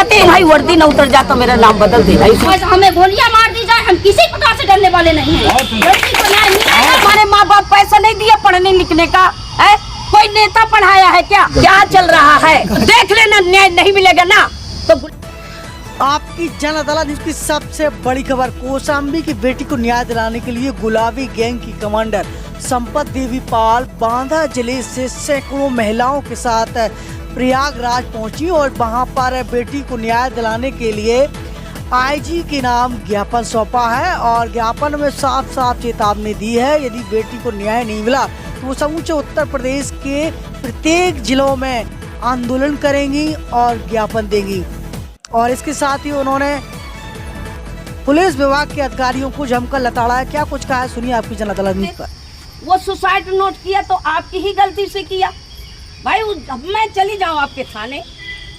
कहते हैं भाई वर्दी न उतर जा तो मेरा नाम बदल दे। हमें गोलियां मार दी जाए, हम किसी प्रकार से डरने वाले नहीं हैं। हमारे माँ बाप पैसा नहीं दिया पढ़ने लिखने का है, कोई नेता पढ़ाया है क्या? क्या चल रहा है देख लेना, न्याय नहीं मिलेगा ना तो। आपकी जन अदालत न्यूज की सबसे बड़ी खबर, कौशाम्बी की बेटी को न्याय दिलाने के लिए गुलाबी गैंग की कमांडर संपत देवी पाल बांदा जिले से सैकड़ों महिलाओं के साथ प्रयागराज पहुंची और वहां पर बेटी को न्याय दिलाने के लिए आईजी के नाम ज्ञापन सौंपा है और ज्ञापन में साफ साफ चेतावनी दी है, यदि बेटी को न्याय नहीं मिला तो वो समूचे उत्तर प्रदेश के प्रत्येक जिलों में आंदोलन करेंगी और ज्ञापन देंगी। और इसके साथ ही उन्होंने पुलिस विभाग के अधिकारियों को जमकर लताड़ा है। क्या कुछ कहा है सुनिए आपकी जन अदालत न्यूज पर। वो सुसाइड नोट किया तो आपकी ही गलती से किया भाई। मैं चली जाऊँ आपके थाने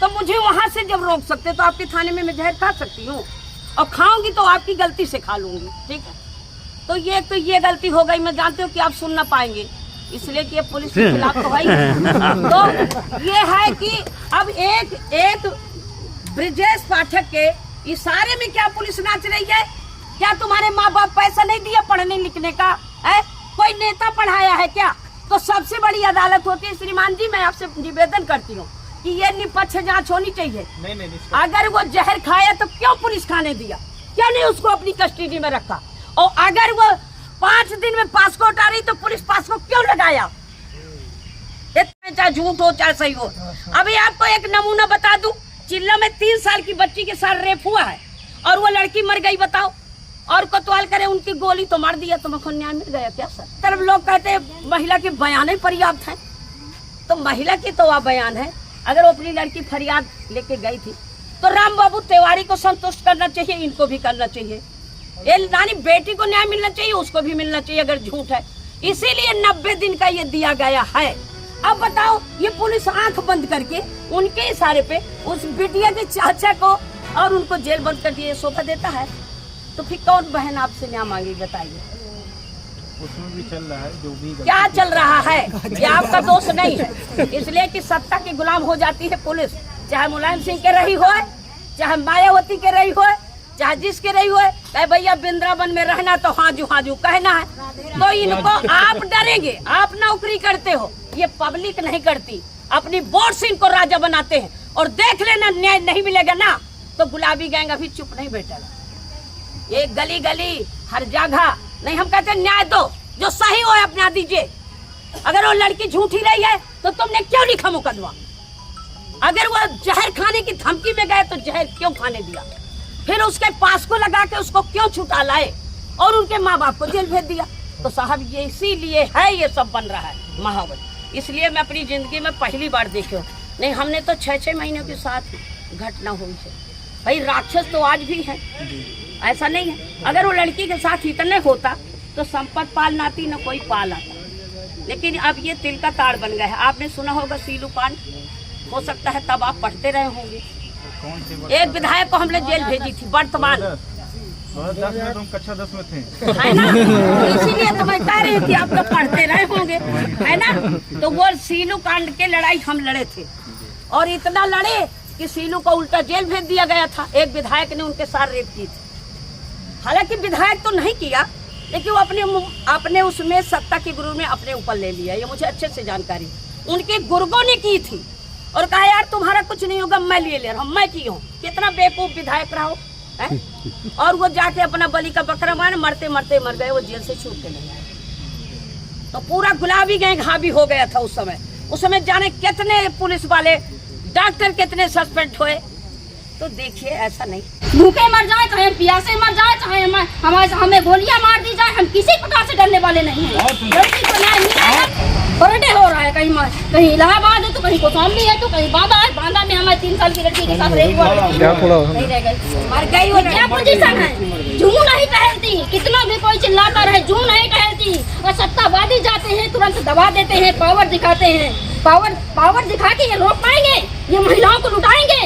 तो मुझे वहाँ से जब रोक सकते तो आपके थाने में मैं जहर खा सकती हूँ और खाऊंगी तो आपकी गलती से खा लूंगी, ठीक है। तो ये गलती हो गई। मैं जानती हूँ कि आप सुन ना पाएंगे इसलिए कि ये पुलिस के खिलाफ तो है। तो ये है कि अब एक ब्रिजेश पाठक के इशारे में क्या पुलिस नाच रही है? क्या तुम्हारे माँ बाप पैसा नहीं दिया पढ़ने लिखने का है, कोई नेता पढ़ाया है क्या? तो सबसे बड़ी अदालत होती है। श्रीमान जी मैं आपसे निवेदन करती हूँ कि ये निष्पक्ष जांच होनी चाहिए। नहीं। अगर वो जहर खाया तो क्यों पुलिस खाने दिया, क्यों नहीं उसको अपनी कस्टडी में रखा? और अगर वो 5 दिन में पासपोर्ट आ रही तो पुलिस पासपोर्ट क्यों लगाया? चाहे झूठ हो चाहे सही हो। अभी आपको एक नमूना बता दूं, चिल्ला में 3 साल की बच्ची के साथ रेप हुआ है और वो लड़की मर गई। बताओ, और कोतवाल करे उनकी गोली तो मार दिया, तुमको न्याय मिल गया क्या सर? तरफ लोग कहते हैं महिला के बयान ही पर्याप्त है, तो महिला की तो वह बयान है। अगर वो अपनी लड़की फरियाद लेके गई थी तो राम बाबू तिवारी को संतुष्ट करना चाहिए, इनको भी करना चाहिए। ये नानी बेटी को न्याय मिलना चाहिए, उसको भी मिलना चाहिए अगर झूठ है। इसीलिए 90 दिन का ये दिया गया है। अब बताओ, ये पुलिस आंख बंद करके उनके इशारे पे उस बिटिया के चाचा को और उनको जेल बंद कर दिए शोभा देता है, तो फिर कौन बहन आपसे न्याय मांगी बताइए? उसमें भी चल रहा है जो भी क्या चल रहा है, ये आपका दोष नहीं है। इसलिए कि सत्ता की गुलाम हो जाती है पुलिस, चाहे मुलायम सिंह के रही हो, चाहे मायावती के रही हो, चाहे जिसके रही हो। कहे भैया वृंदावन में रहना तो हाजू कहना है, तो इनको आप डरेंगे, आप नौकरी करते हो, ये पब्लिक नहीं करती। अपनी वोट से इनको राजा बनाते हैं और देख लेना न्याय नहीं मिलेगा ना तो गुलाबी गैंग अभी चुप नहीं बैठेगा। ये गली गली हर जगह नहीं, हम कहते न्याय दो, जो सही हो अपना दीजिए। अगर वो लड़की झूठी रही है तो तुमने क्यों लिखा मुकदमा? अगर वो जहर खाने की धमकी में गए तो जहर क्यों खाने दिया? फिर उसके पास को लगा के उसको क्यों छुटा लाए और उनके माँ बाप को जेल भेज दिया? तो साहब ये इसीलिए है ये सब बन रहा है माहौल। इसलिए मैं अपनी जिंदगी में पहली बार देखी हूँ, नहीं हमने तो 6-6 महीनों के साथ घटना हुई है। भाई राक्षस तो आज भी है, ऐसा नहीं है। अगर वो लड़की के साथ इतने होता तो संपत पाल नाती न कोई पाल आता। लेकिन अब ये तिल का ताड़ बन गया है। आपने सुना होगा सीलू कांड, हो सकता है तब आप पढ़ते रहे होंगे। एक विधायक को हमने जेल भेजी थी वर्तमान 10 में, तुम कक्षा 10 में थे, है ना? इसीलिए तो मैं कह रही हूँ कि आप तो पढ़ते रहे होंगे, है ना? तो वो सीलू कांड के लड़ाई हम लड़े थे और इतना लड़े कि सीलू को उल्टा जेल भेज दिया गया था। एक विधायक ने उनके साथ रेप की थी। हालांकि विधायक तो नहीं किया, लेकिन वो अपने उसमें सत्ता की गुरु में अपने ऊपर ले लिया। ये मुझे अच्छे से जानकारी। उनके गुर्गों ने की थी और कहा यार तुम्हारा कुछ नहीं होगा, मैं ले रहा हूँ, मैं की हूँ। कितना बेवकूफ विधायक रहा हो है? और वो जाके अपना बलि का बकरा मार, मरते मरते मर गए, वो जेल से छूट के नहीं आए। तो पूरा गुलाबी गैंग हावी हो गया था उस समय जाने कितने पुलिस वाले डॉक्टर कितने सस्पेंड हुए। तो देखिए ऐसा नहीं, भूखे मर जाए चाहे प्यासे मर जाए, चाहे हमें गोलियां मार दी जाए, हम किसी प्रकार से डरने वाले नहीं हैं। लड़की को न्याय मिलेगा। बर्थडे हो रहा है, कहीं इलाहाबाद है तो कहीं कौशाम्बी है तो कहीं बांदा है। बांदा में हमारे 3 साल की लड़की के साथ रेप हुआ, नहीं रह गई, मर गई। वो क्या पोजीशन है? जू नहीं टहलती, कितना भी कोई चिल्लाता रहे, जू नहीं टहलती। और सत्तावादी जाते हैं तुरंत दबा देते हैं, पावर दिखाते हैं। पावर दिखा के ये रोक पाएंगे? ये महिलाओं को लुटाएंगे?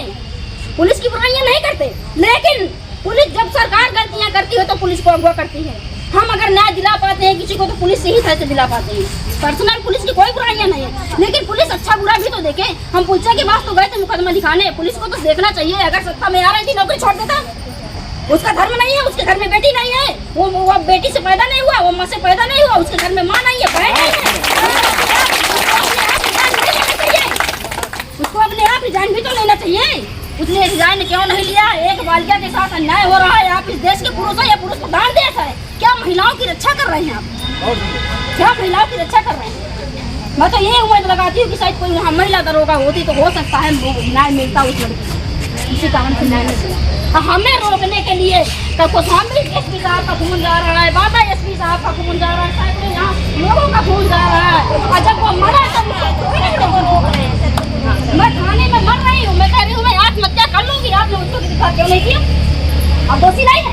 पुलिस की बुराइयां नहीं करते, लेकिन पुलिस जब सरकार गलतियां करती है तो पुलिस को अगवा करती है। हम अगर न्याय दिला पाते हैं किसी को तो पुलिस से ही फैसले दिला पाते हैं। पर्सनल पुलिस की कोई बुराइयां नहीं है, लेकिन पुलिस अच्छा बुरा भी तो देखे। हम पुलिस के पास तो गए थे मुकदमा दिखाने, पुलिस को तो देखना चाहिए। अगर सत्ता में आ रही थी नौकरी छोड़ देता, उसका धर्म नहीं है, उसके घर में बेटी नहीं है, वो बेटी से पैदा नहीं हुआ, वो माँ से पैदा नहीं हुआ, उसके घर में माँ नहीं है, बहन नहीं है, उसको अपने आप रिजाइन भी तो लेना चाहिए। उसने रिजाइन क्यों नहीं लिया? एक बालिका के साथ अन्याय हो रहा है। आप इस देश के पुरुष हैं, ये पुरुष प्रधान देश है। क्या महिलाओं की रक्षा कर रहे हैं आप? क्या महिलाओं की रक्षा कर रहे हैं? मैं तो ये उम्मीद लगाती हूँ कि शायद कोई वहाँ महिला दरोगा होती तो हो सकता है न्याय मिलता उस लड़की को, इसी कारण से न्याय मिलता। हमें रोकने के लिए कौशाम्बी एसपी साहब का खून जा रहा है, बाबा एसपी साहब का खून जा रहा है, सैकड़ों यहाँ लोगों का खून जा रहा है, और जब वो मरा तब उसको रोक रहे हैं। मैं थाने में मर रही हूँ, मैं कह रही हूँ मैं आत्महत्या कर लूंगी, आपने उसको दिखा क्यों नहीं किया? आप दोषी नहीं है,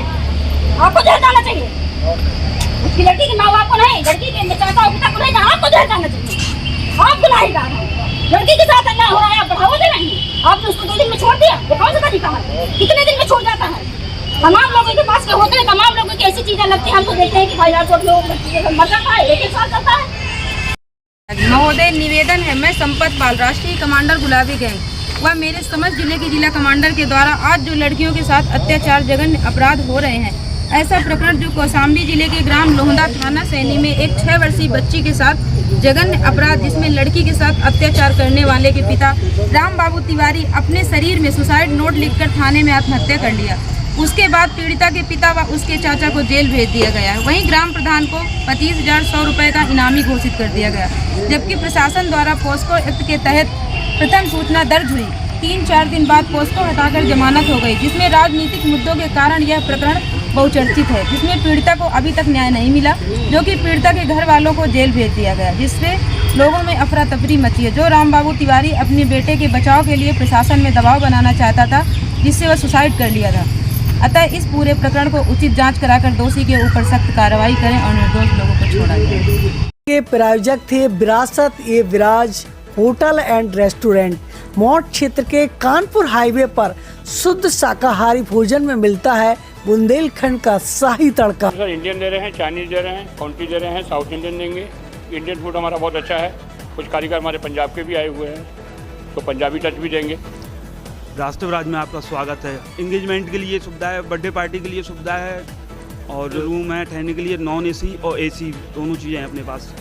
आपको जेल जाना चाहिए। उसकी लड़की के माँ बाप को नहीं, लड़की के चाचा पिता को नहीं, आपको जेल जाना चाहिए। आप गुनाहगार हैं, लड़की के साथ अन्याय हो रहा है, आप बढ़ावा दे रहे हैं। आपने उसको 2 दिन में छोड़ दिया, ये कौन सा तरीका है? कितने दिन में छोड़ जाता है? तमाम लोगों के पास के होते हैं, तमाम लोगों की ऐसी चीजें लगती है, हम तो देखते हैं कि भाई यार लोग मर जाता है, 1 साल चलता है। महोदय, निवेदन है, मैं संपत पाल, राष्ट्रीय कमांडर गुलाबी गैंग व मेरे समस्त जिले के जिला कमांडर के द्वारा आज जो लड़कियों के साथ अत्याचार जघन्य अपराध हो रहे हैं, ऐसा प्रकरण जो कौशाम्बी जिले के ग्राम लोहंदा थाना सैनी में एक 6 वर्षीय बच्ची के साथ जघन्य अपराध, जिसमें लड़की के साथ अत्याचार करने वाले के पिता राम बाबू तिवारी अपने शरीर में सुसाइड नोट लिखकर थाने में आत्महत्या कर लिया। उसके बाद पीड़िता के पिता व उसके चाचा को जेल भेज दिया गया है। वहीं ग्राम प्रधान को 25,100 रुपये का इनामी घोषित कर दिया गया, जबकि प्रशासन द्वारा पोस्को एक्ट के तहत प्रथम सूचना दर्ज हुई। 3-4 दिन बाद पोस्को हटाकर जमानत हो गई, जिसमें राजनीतिक मुद्दों के कारण यह प्रकरण बहुचर्चित है, जिसमें पीड़िता को अभी तक न्याय नहीं मिला, जो कि पीड़िता के घर वालों को जेल भेज दिया गया, जिससे लोगों में अफरा तफरी मची है। जो राम बाबू तिवारी अपने बेटे के बचाव के लिए प्रशासन में दबाव बनाना चाहता था, जिससे वह सुसाइड कर लिया था। अतः इस पूरे प्रकरण को उचित जांच कराकर दोषी के ऊपर सख्त कार्रवाई करें और निर्दोष लोगों को छोड़ा जाए। के प्रायोजक थे विरासत ए विराज होटल एंड रेस्टोरेंट। मौट क्षेत्र के कानपुर हाईवे पर शुद्ध शाकाहारी भोजन में मिलता है बुंदेलखंड का शाही तड़का। सर इंडियन दे रहे हैं, चाइनीज दे रहे हैं, काउंटी दे रहे हैं, साउथ इंडियन देंगे। इंडियन फूड हमारा बहुत अच्छा है। कुछ कारीगर हमारे पंजाब के भी आए हुए हैं, तो पंजाबी टच भी देंगे। राष्ट्रराज में आपका स्वागत है। एंगेजमेंट के लिए सुविधा है, बर्थडे पार्टी के लिए सुविधा है, और रूम है ठहरने के लिए, नॉन एसी और एसी दोनों चीज़ें हैं अपने पास।